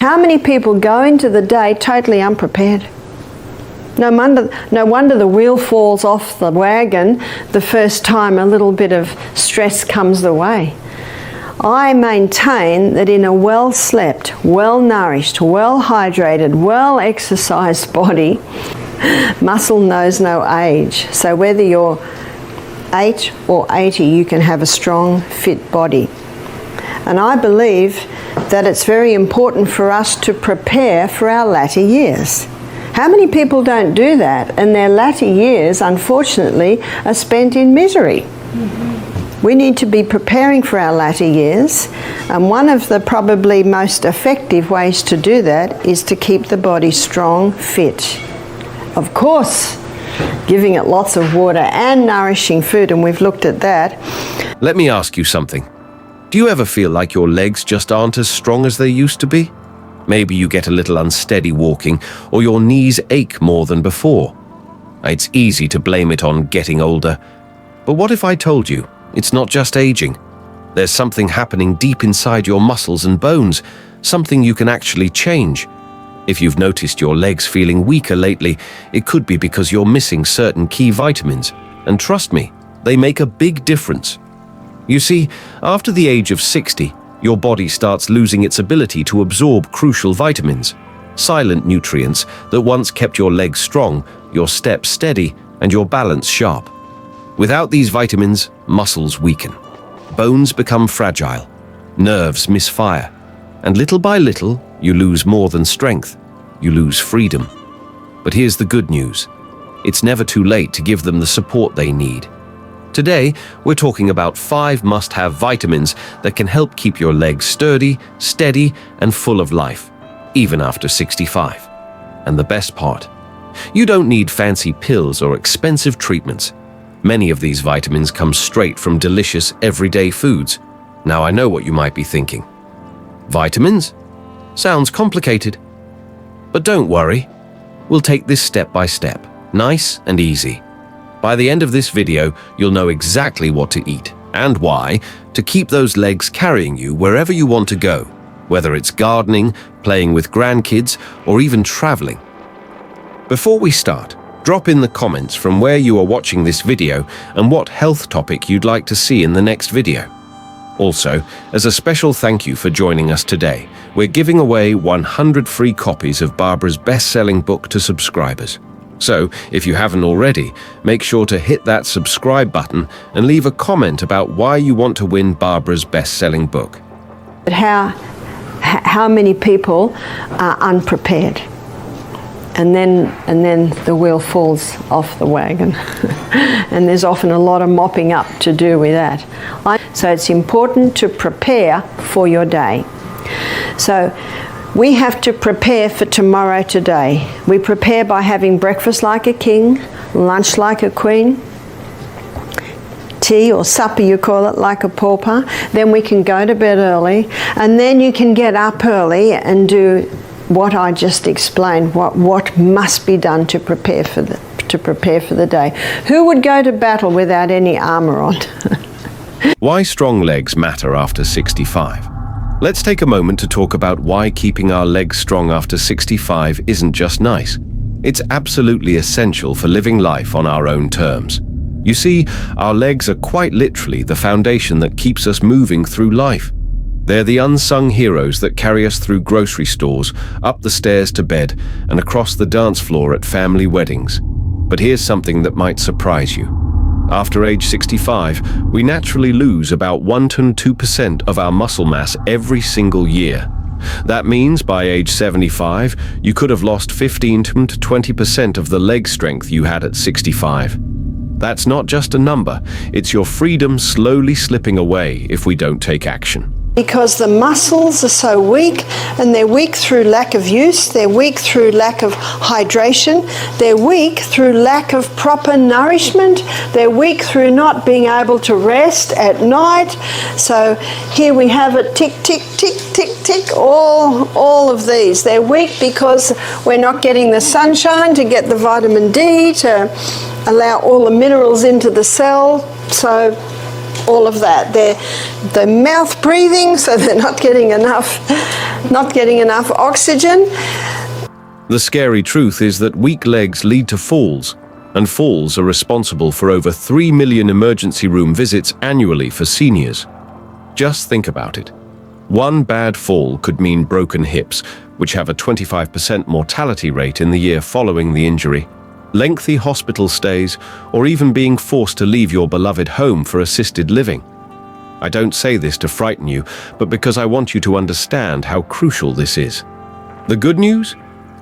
How many people go into the day totally unprepared? No wonder the wheel falls off the wagon the first time a little bit of stress comes the way. I maintain that in a well-slept, well-nourished, well-hydrated, well-exercised body, muscle knows no age. So whether you're 8 or 80, you can have a strong, fit body. And I believe that it's very important for us to prepare for our latter years. How many people don't do that, and their latter years, unfortunately, are spent in misery? We need to be preparing for our latter years, and one of the probably most effective ways to do that is to keep the body strong, fit. Of course, giving it lots of water and nourishing food, and we've looked at that. Let me ask you something. Do you ever feel like your legs just aren't as strong as they used to be? Maybe you get a little unsteady walking, or your knees ache more than before. It's easy to blame it on getting older. But what if I told you it's not just aging? There's something happening deep inside your muscles and bones, something you can actually change. If you've noticed your legs feeling weaker lately, it could be because you're missing certain key vitamins. And trust me, they make a big difference. You see, after the age of 60, your body starts losing its ability to absorb crucial vitamins, silent nutrients that once kept your legs strong, your steps steady, and your balance sharp. Without these vitamins, muscles weaken, bones become fragile, nerves misfire, and little by little, you lose more than strength, you lose freedom. But here's the good news. It's never too late to give them the support they need. Today, we're talking about 5 must-have vitamins that can help keep your legs sturdy, steady, and full of life, even after 65. And the best part, you don't need fancy pills or expensive treatments. Many of these vitamins come straight from delicious, everyday foods. Now I know what you might be thinking. Vitamins? Sounds complicated. But don't worry. We'll take this step by step, nice and easy. By the end of this video, you'll know exactly what to eat and why to keep those legs carrying you wherever you want to go, whether it's gardening, playing with grandkids, or even traveling. Before we start, drop in the comments from where you are watching this video and what health topic you'd like to see in the next video. Also, as a special thank you for joining us today, we're giving away 100 free copies of Barbara's best-selling book to subscribers. So, if you haven't already, make sure to hit that subscribe button and leave a comment about why you want to win Barbara's best-selling book. But how many people are unprepared? And then the wheel falls off the wagon. And there's often a lot of mopping up to do with that. So it's important to prepare for your day. So we have to prepare for tomorrow today. We prepare by having breakfast like a king, lunch like a queen, tea or supper you call it like a pauper. Then we can go to bed early, and then you can get up early and do what I just explained, what must be done to prepare for the day. Who would go to battle without any armor on? Why strong legs matter after 65. Let's take a moment to talk about why keeping our legs strong after 65 isn't just nice. It's absolutely essential for living life on our own terms. You see, our legs are quite literally the foundation that keeps us moving through life. They're the unsung heroes that carry us through grocery stores, up the stairs to bed, and across the dance floor at family weddings. But here's something that might surprise you. After age 65, we naturally lose about 1 to 2% of our muscle mass every single year. That means by age 75, you could have lost 15 to 20% of the leg strength you had at 65. That's not just a number, it's your freedom slowly slipping away if we don't take action. Because the muscles are so weak, and they're weak through lack of use, they're weak through lack of hydration, they're weak through lack of proper nourishment, they're weak through not being able to rest at night. So here we have it, tick, tick, tick, tick, tick, all of these. They're weak because we're not getting the sunshine to get the vitamin D to allow all the minerals into the cell. So all of that. They're mouth breathing, so they're not getting enough oxygen. The scary truth is that weak legs lead to falls, and falls are responsible for over 3 million emergency room visits annually for seniors. Just think about it. One bad fall could mean broken hips, which have a 25% mortality rate in the year following the injury, lengthy hospital stays, or even being forced to leave your beloved home for assisted living. I don't say this to frighten you, but because I want you to understand how crucial this is. The good news?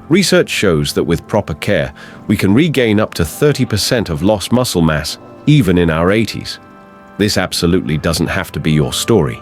Research shows that with proper care, we can regain up to 30% of lost muscle mass, even in our 80s. This absolutely doesn't have to be your story.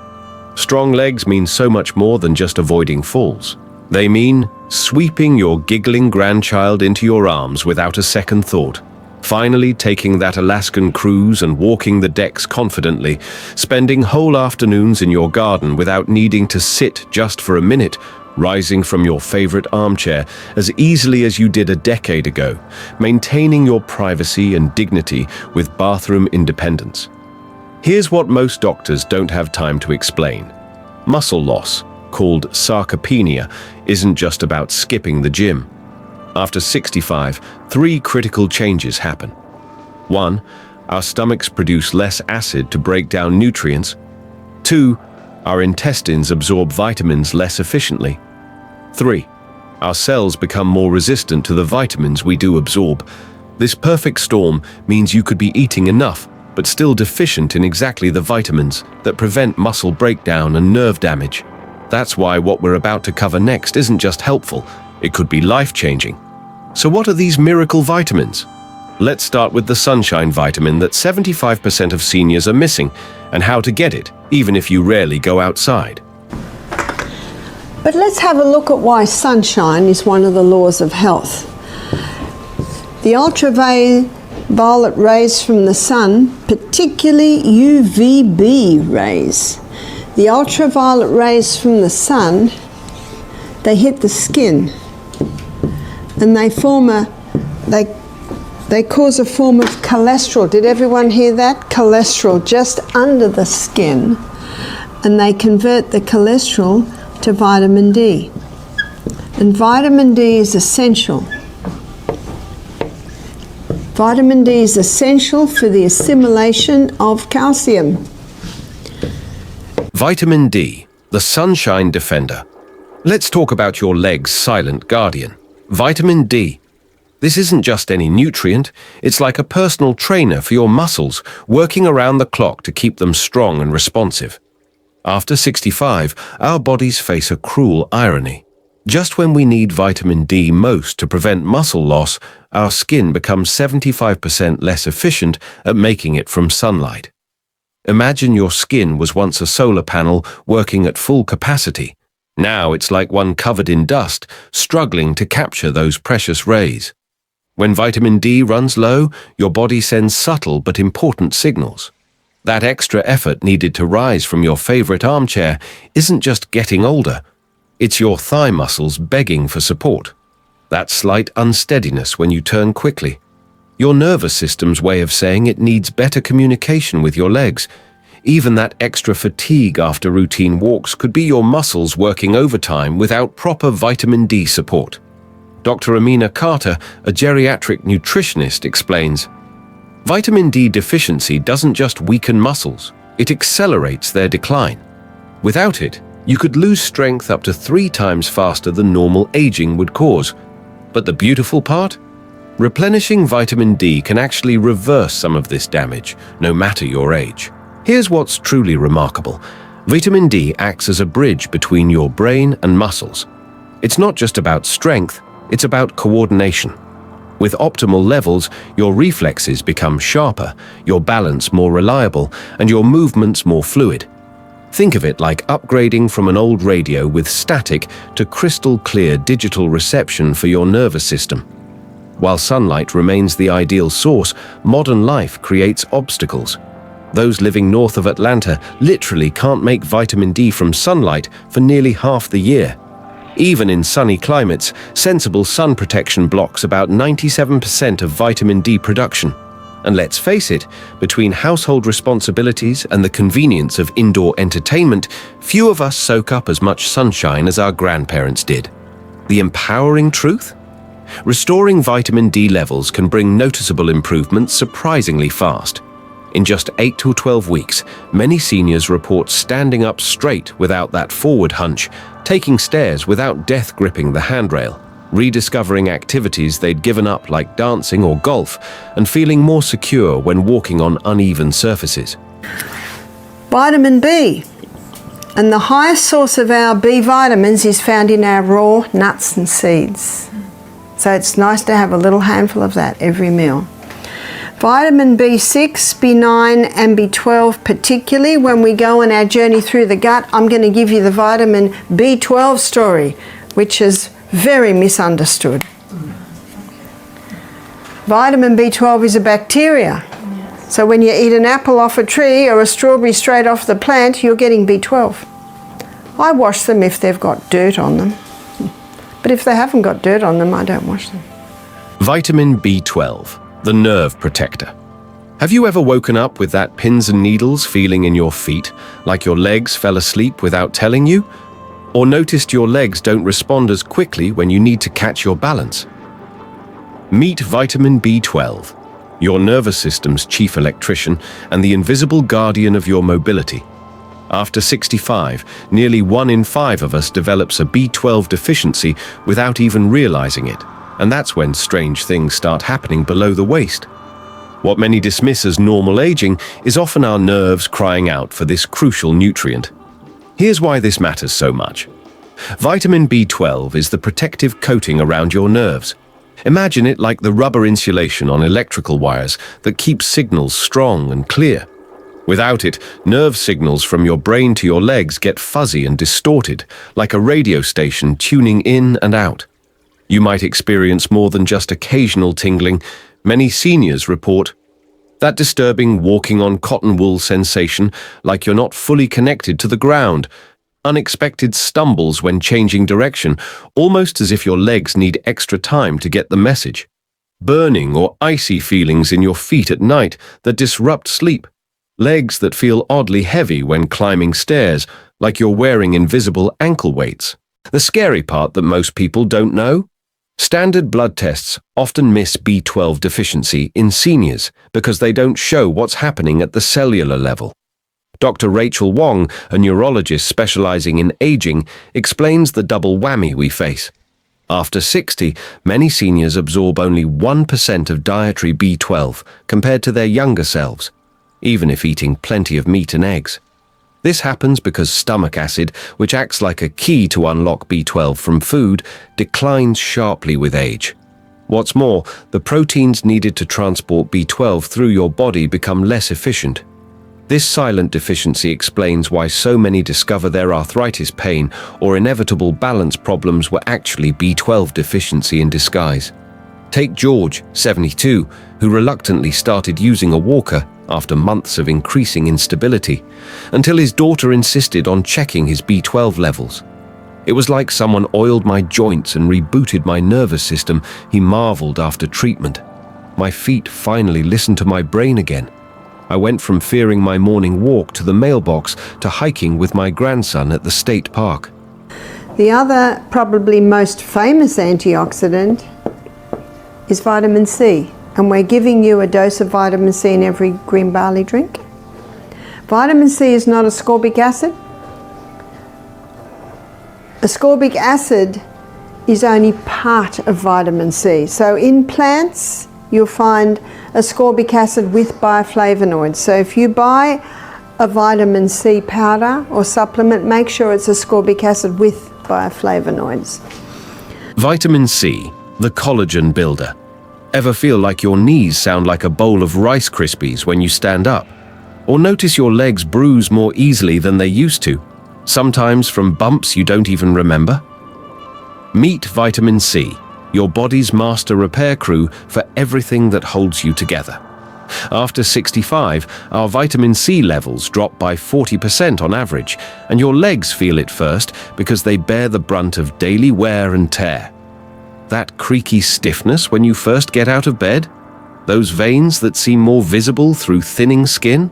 Strong legs mean so much more than just avoiding falls. They mean sweeping your giggling grandchild into your arms without a second thought, finally taking that Alaskan cruise and walking the decks confidently, spending whole afternoons in your garden without needing to sit just for a minute, rising from your favorite armchair as easily as you did a decade ago, maintaining your privacy and dignity with bathroom independence. Here's what most doctors don't have time to explain. Muscle loss, called sarcopenia, isn't just about skipping the gym. After 65, 3 critical changes happen. 1. Our stomachs produce less acid to break down nutrients. 2. Our intestines absorb vitamins less efficiently. 3. Our cells become more resistant to the vitamins we do absorb. This perfect storm means you could be eating enough, but still deficient in exactly the vitamins that prevent muscle breakdown and nerve damage. That's why what we're about to cover next isn't just helpful, it could be life-changing. So what are these miracle vitamins? Let's start with the sunshine vitamin that 75% of seniors are missing, and how to get it, even if you rarely go outside. But let's have a look at why sunshine is one of the laws of health. The ultraviolet rays from the sun, particularly UVB rays. The ultraviolet rays from the sun, they hit the skin and they cause a form of cholesterol. Did everyone hear that? Cholesterol just under the skin, and they convert the cholesterol to vitamin D. And vitamin D is essential. Vitamin D is essential for the assimilation of calcium. Vitamin D, the sunshine defender. Let's talk about your leg's silent guardian. Vitamin D. This isn't just any nutrient, it's like a personal trainer for your muscles, working around the clock to keep them strong and responsive. After 65, our bodies face a cruel irony. Just when we need vitamin D most to prevent muscle loss, our skin becomes 75% less efficient at making it from sunlight. Imagine your skin was once a solar panel working at full capacity. Now it's like one covered in dust, struggling to capture those precious rays. When vitamin D runs low, your body sends subtle but important signals. That extra effort needed to rise from your favorite armchair isn't just getting older. It's your thigh muscles begging for support. That slight unsteadiness when you turn quickly. Your nervous system's way of saying it needs better communication with your legs. Even that extra fatigue after routine walks could be your muscles working overtime without proper vitamin D support. Dr. Amina Carter, a geriatric nutritionist, explains, vitamin D deficiency doesn't just weaken muscles, it accelerates their decline. Without it, you could lose strength up to 3 times faster than normal aging would cause. But the beautiful part? Replenishing vitamin D can actually reverse some of this damage, no matter your age. Here's what's truly remarkable. Vitamin D acts as a bridge between your brain and muscles. It's not just about strength, it's about coordination. With optimal levels, your reflexes become sharper, your balance more reliable, and your movements more fluid. Think of it like upgrading from an old radio with static to crystal clear digital reception for your nervous system. While sunlight remains the ideal source, modern life creates obstacles. Those living north of Atlanta literally can't make vitamin D from sunlight for nearly half the year. Even in sunny climates, sensible sun protection blocks about 97% of vitamin D production. And let's face it, between household responsibilities and the convenience of indoor entertainment, few of us soak up as much sunshine as our grandparents did. The empowering truth? Restoring vitamin D levels can bring noticeable improvements surprisingly fast. In just 8 to 12 weeks, many seniors report standing up straight without that forward hunch, taking stairs without death gripping the handrail, rediscovering activities they'd given up like dancing or golf, and feeling more secure when walking on uneven surfaces. Vitamin B. And the highest source of our B vitamins is found in our raw nuts and seeds. So it's nice to have a little handful of that every meal. Vitamin B6, B9 and B12 particularly when we go on our journey through the gut. I'm going to give you the vitamin B12 story, which is very misunderstood. Vitamin B12 is a bacteria. So when you eat an apple off a tree or a strawberry straight off the plant, you're getting B12. I wash them if they've got dirt on them. But if they haven't got dirt on them, I don't wash them. Vitamin B12, the nerve protector. Have you ever woken up with that pins and needles feeling in your feet, like your legs fell asleep without telling you? Or noticed your legs don't respond as quickly when you need to catch your balance? Meet vitamin B12, your nervous system's chief electrician and the invisible guardian of your mobility. After 65, nearly 1 in 5 of us develops a B12 deficiency without even realizing it, and that's when strange things start happening below the waist. What many dismiss as normal aging is often our nerves crying out for this crucial nutrient. Here's why this matters so much. Vitamin B12 is the protective coating around your nerves. Imagine it like the rubber insulation on electrical wires that keeps signals strong and clear. Without it, nerve signals from your brain to your legs get fuzzy and distorted, like a radio station tuning in and out. You might experience more than just occasional tingling. Many seniors report that disturbing walking on cotton wool sensation, like you're not fully connected to the ground, unexpected stumbles when changing direction, almost as if your legs need extra time to get the message, burning or icy feelings in your feet at night that disrupt sleep, legs that feel oddly heavy when climbing stairs, like you're wearing invisible ankle weights. The scary part that most people don't know? Standard blood tests often miss B12 deficiency in seniors because they don't show what's happening at the cellular level. Dr. Rachel Wong, a neurologist specializing in aging, explains the double whammy we face. After 60, many seniors absorb only 1% of dietary B12 compared to their younger selves, even if eating plenty of meat and eggs. This happens because stomach acid, which acts like a key to unlock B12 from food, declines sharply with age. What's more, the proteins needed to transport B12 through your body become less efficient. This silent deficiency explains why so many discover their arthritis pain or inevitable balance problems were actually B12 deficiency in disguise. Take George, 72, who reluctantly started using a walker after months of increasing instability, until his daughter insisted on checking his B12 levels. It was like someone oiled my joints and rebooted my nervous system, he marveled after treatment. My feet finally listened to my brain again. I went from fearing my morning walk to the mailbox to hiking with my grandson at the state park. The other, probably most famous antioxidant is vitamin C, and we're giving you a dose of vitamin C in every green barley drink. Vitamin C is not ascorbic acid. Ascorbic acid is only part of vitamin C. So in plants, you'll find ascorbic acid with bioflavonoids. So if you buy a vitamin C powder or supplement, make sure it's ascorbic acid with bioflavonoids. Vitamin C, the collagen builder. Ever feel like your knees sound like a bowl of Rice Krispies when you stand up? Or notice your legs bruise more easily than they used to, sometimes from bumps you don't even remember? Meet vitamin C, your body's master repair crew for everything that holds you together. After 65, our vitamin C levels drop by 40% on average, and your legs feel it first because they bear the brunt of daily wear and tear. That creaky stiffness when you first get out of bed? Those veins that seem more visible through thinning skin?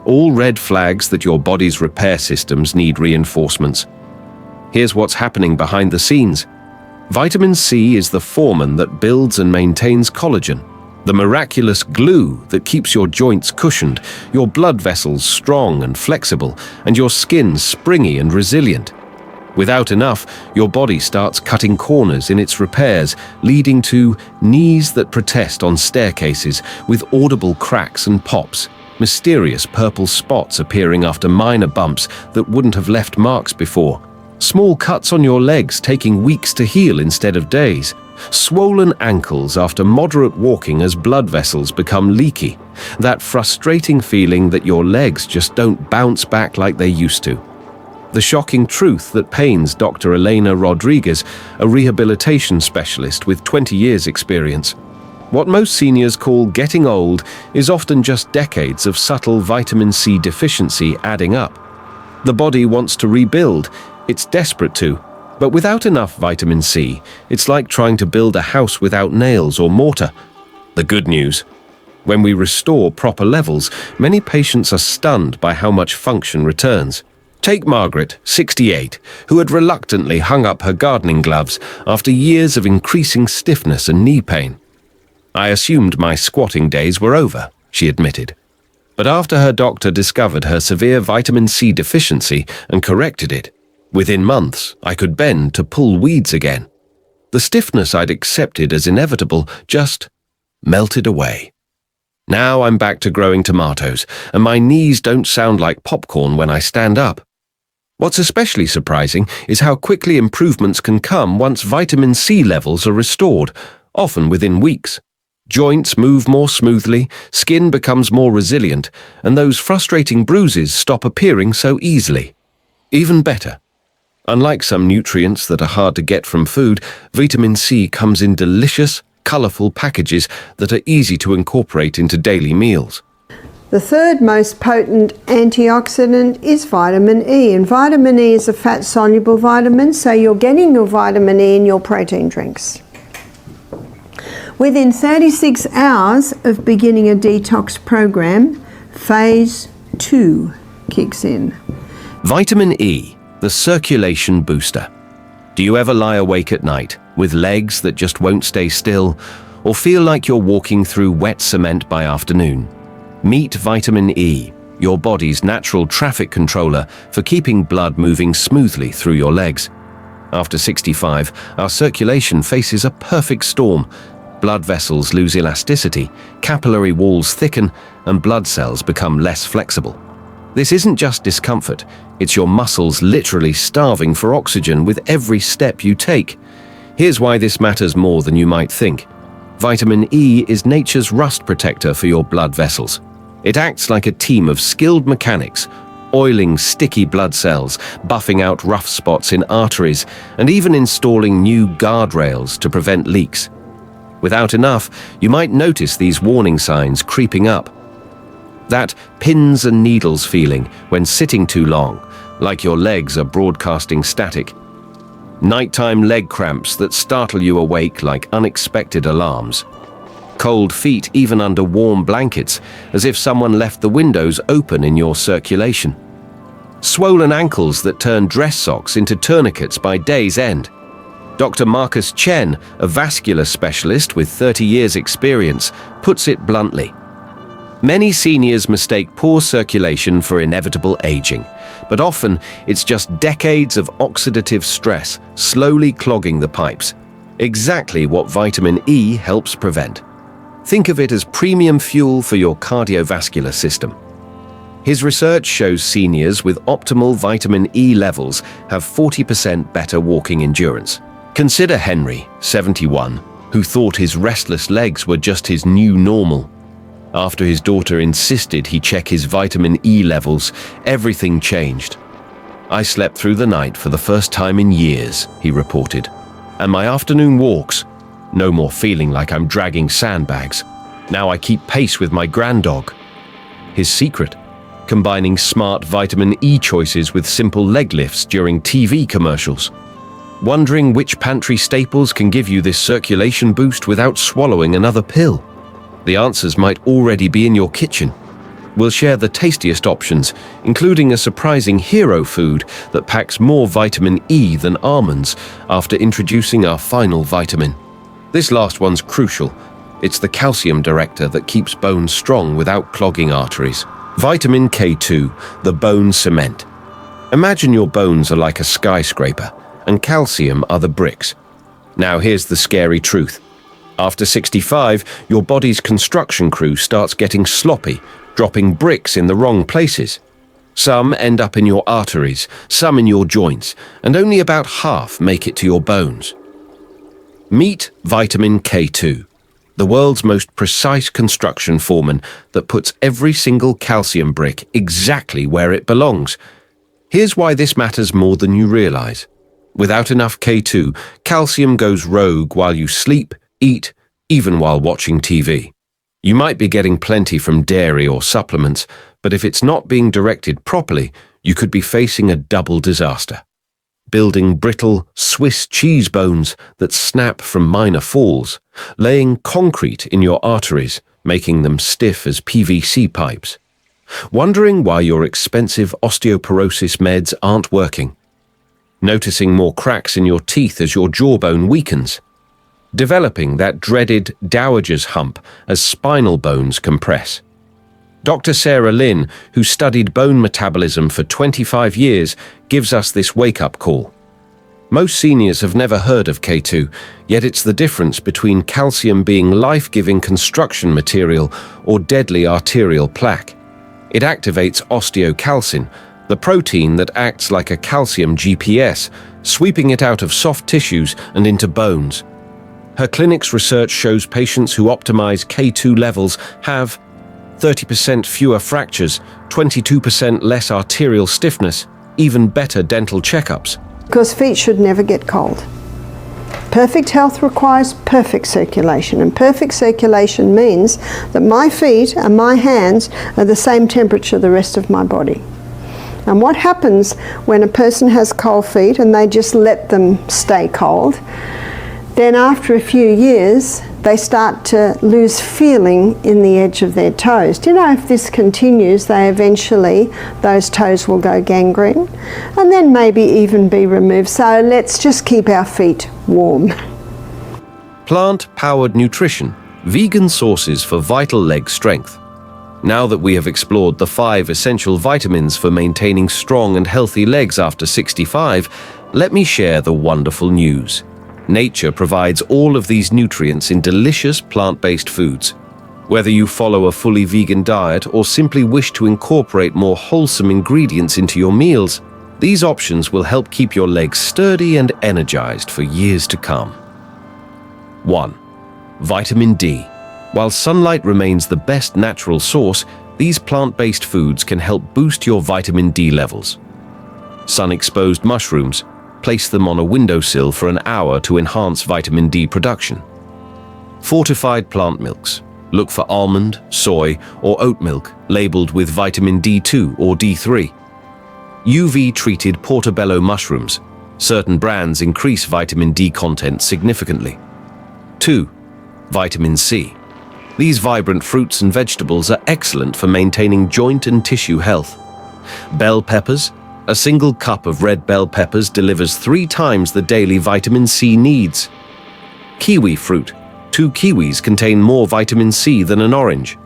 All red flags that your body's repair systems need reinforcements. Here's what's happening behind the scenes. Vitamin C is the foreman that builds and maintains collagen, the miraculous glue that keeps your joints cushioned, your blood vessels strong and flexible, and your skin springy and resilient. Without enough, your body starts cutting corners in its repairs, leading to knees that protest on staircases with audible cracks and pops, mysterious purple spots appearing after minor bumps that wouldn't have left marks before, small cuts on your legs taking weeks to heal instead of days, swollen ankles after moderate walking as blood vessels become leaky, that frustrating feeling that your legs just don't bounce back like they used to. The shocking truth that pains Dr. Elena Rodriguez, a rehabilitation specialist with 20 years' experience. What most seniors call getting old is often just decades of subtle vitamin C deficiency adding up. The body wants to rebuild, it's desperate to, but without enough vitamin C, it's like trying to build a house without nails or mortar. The good news: when we restore proper levels, many patients are stunned by how much function returns. Take Margaret, 68, who had reluctantly hung up her gardening gloves after years of increasing stiffness and knee pain. "I assumed my squatting days were over," she admitted. But after her doctor discovered her severe vitamin C deficiency and corrected it, within months I could bend to pull weeds again. The stiffness I'd accepted as inevitable just melted away. Now I'm back to growing tomatoes, and my knees don't sound like popcorn when I stand up. What's especially surprising is how quickly improvements can come once vitamin C levels are restored, often within weeks. Joints move more smoothly, skin becomes more resilient, and those frustrating bruises stop appearing so easily. Even better, unlike some nutrients that are hard to get from food, vitamin C comes in delicious, colorful packages that are easy to incorporate into daily meals. The third most potent antioxidant is vitamin E, and vitamin E is a fat-soluble vitamin, so you're getting your vitamin E in your protein drinks. Within 36 hours of beginning a detox program, phase 2 kicks in. Vitamin E, the circulation booster. Do you ever lie awake at night with legs that just won't stay still, or feel like you're walking through wet cement by afternoon? Meet vitamin E, your body's natural traffic controller for keeping blood moving smoothly through your legs. After 65, our circulation faces a perfect storm. Blood vessels lose elasticity, capillary walls thicken, and blood cells become less flexible. This isn't just discomfort, it's your muscles literally starving for oxygen with every step you take. Here's why this matters more than you might think. Vitamin E is nature's rust protector for your blood vessels. It acts like a team of skilled mechanics, oiling sticky blood cells, buffing out rough spots in arteries, and even installing new guardrails to prevent leaks. Without enough, you might notice these warning signs creeping up. That pins and needles feeling when sitting too long, like your legs are broadcasting static. Nighttime leg cramps that startle you awake like unexpected alarms. Cold feet even under warm blankets, as if someone left the windows open in your circulation. Swollen ankles that turn dress socks into tourniquets by day's end. Dr. Marcus Chen, a vascular specialist with 30 years' experience, puts it bluntly. Many seniors mistake poor circulation for inevitable aging, but often it's just decades of oxidative stress slowly clogging the pipes. Exactly what vitamin E helps prevent. Think of it as premium fuel for your cardiovascular system. His research shows seniors with optimal vitamin E levels have 40% better walking endurance. Consider Henry, 71, who thought his restless legs were just his new normal. After his daughter insisted he check his vitamin E levels, everything changed. "I slept through the night for the first time in years," he reported. "And my afternoon walks, no more feeling like I'm dragging sandbags. Now I keep pace with my granddog." His secret? Combining smart vitamin E choices with simple leg lifts during TV commercials. Wondering which pantry staples can give you this circulation boost without swallowing another pill? The answers might already be in your kitchen. We'll share the tastiest options, including a surprising hero food that packs more vitamin E than almonds after introducing our final vitamin. This last one's crucial. It's the calcium director that keeps bones strong without clogging arteries. Vitamin K2, the bone cement. Imagine your bones are like a skyscraper, and calcium are the bricks. Now here's the scary truth. After 65, your body's construction crew starts getting sloppy, dropping bricks in the wrong places. Some end up in your arteries, some in your joints, and only about half make it to your bones. Meet vitamin K2, the world's most precise construction foreman that puts every single calcium brick exactly where it belongs. Here's why this matters more than you realize. Without enough K2, calcium goes rogue while you sleep, eat, even while watching TV. You might be getting plenty from dairy or supplements, but if it's not being directed properly, you could be facing a double disaster. Building brittle Swiss cheese bones that snap from minor falls, laying concrete in your arteries, making them stiff as PVC pipes. Wondering why your expensive osteoporosis meds aren't working. Noticing more cracks in your teeth as your jawbone weakens. Developing that dreaded dowager's hump as spinal bones compress. Dr. Sarah Lynn, who studied bone metabolism for 25 years, gives us this wake-up call. Most seniors have never heard of K2, yet it's the difference between calcium being life-giving construction material or deadly arterial plaque. It activates osteocalcin, the protein that acts like a calcium GPS, sweeping it out of soft tissues and into bones. Her clinic's research shows patients who optimize K2 levels have 30% fewer fractures, 22% less arterial stiffness, even better dental checkups. Because feet should never get cold. Perfect health requires perfect circulation, and perfect circulation means that my feet and my hands are the same temperature the rest of my body. And what happens when a person has cold feet and they just let them stay cold? Then after a few years, they start to lose feeling in the edge of their toes. Do you know, if this continues, those toes will go gangrene and then maybe even be removed. So let's just keep our feet warm. Plant-powered nutrition, vegan sources for vital leg strength. Now that we have explored the 5 essential vitamins for maintaining strong and healthy legs after 65, let me share the wonderful news. Nature provides all of these nutrients in delicious plant-based foods. Whether you follow a fully vegan diet or simply wish to incorporate more wholesome ingredients into your meals, these options will help keep your legs sturdy and energized for years to come. 1. Vitamin D. While sunlight remains the best natural source, these plant-based foods can help boost your vitamin D levels. Sun-exposed mushrooms. Place them on a windowsill for an hour to enhance vitamin D production. Fortified plant milks. Look for almond, soy, or oat milk labeled with vitamin D2 or D3. UV-treated portobello mushrooms. Certain brands increase vitamin D content significantly. 2. Vitamin C. These vibrant fruits and vegetables are excellent for maintaining joint and tissue health. Bell peppers. A single cup of red bell peppers delivers 3 times the daily vitamin C needs. Kiwi fruit. 2 kiwis contain more vitamin C than an orange.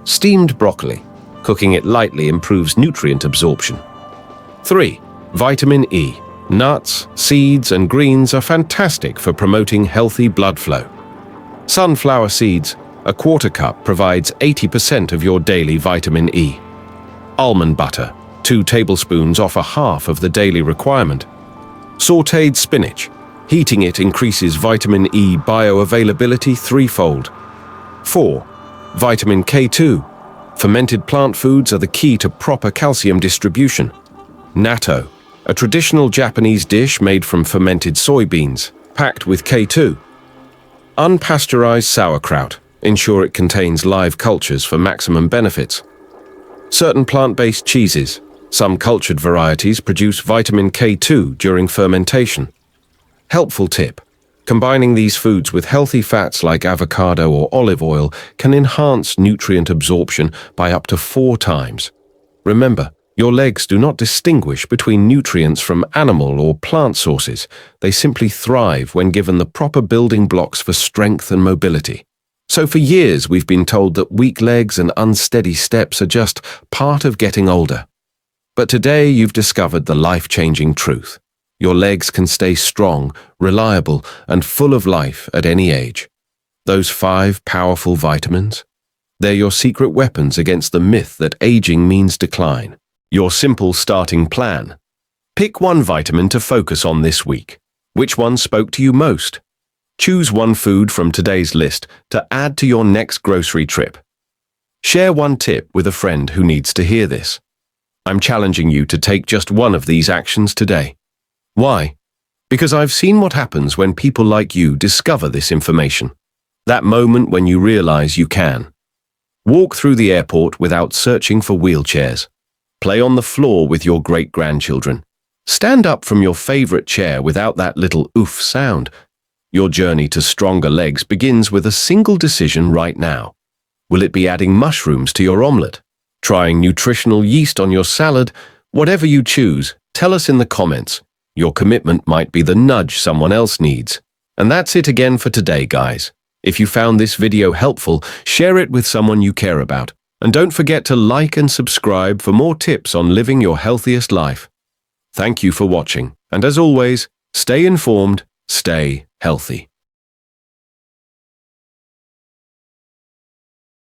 Steamed broccoli. Cooking it lightly improves nutrient absorption. 3. Vitamin E. Nuts, seeds, and greens are fantastic for promoting healthy blood flow. Sunflower seeds. A quarter cup provides 80% of your daily vitamin E. Almond butter. 2 tablespoons offer half of the daily requirement. Sautéed spinach. Heating it increases vitamin E bioavailability 3-fold. 4. Vitamin K2. Fermented plant foods are the key to proper calcium distribution. Natto. A traditional Japanese dish made from fermented soybeans, packed with K2. Unpasteurized sauerkraut. Ensure it contains live cultures for maximum benefits. Certain plant-based cheeses. Some cultured varieties produce vitamin K2 during fermentation. Helpful tip: Combining these foods with healthy fats like avocado or olive oil can enhance nutrient absorption by up to 4 times. Remember, your legs do not distinguish between nutrients from animal or plant sources. They simply thrive when given the proper building blocks for strength and mobility. So for years we've been told that weak legs and unsteady steps are just part of getting older. But today you've discovered the life-changing truth. Your legs can stay strong, reliable, and full of life at any age. Those 5 powerful vitamins? They're your secret weapons against the myth that aging means decline. Your simple starting plan. Pick one vitamin to focus on this week. Which one spoke to you most? Choose one food from today's list to add to your next grocery trip. Share one tip with a friend who needs to hear this. I'm challenging you to take just one of these actions today. Why? Because I've seen what happens when people like you discover this information. That moment when you realize you can. Walk through the airport without searching for wheelchairs. Play on the floor with your great-grandchildren. Stand up from your favorite chair without that little oof sound. Your journey to stronger legs begins with a single decision right now. Will it be adding mushrooms to your omelette? Trying nutritional yeast on your salad? Whatever you choose, tell us in the comments. Your commitment might be the nudge someone else needs. And that's it again for today, guys. If you found this video helpful, share it with someone you care about. And don't forget to like and subscribe for more tips on living your healthiest life. Thank you for watching. And as always, stay informed, stay healthy.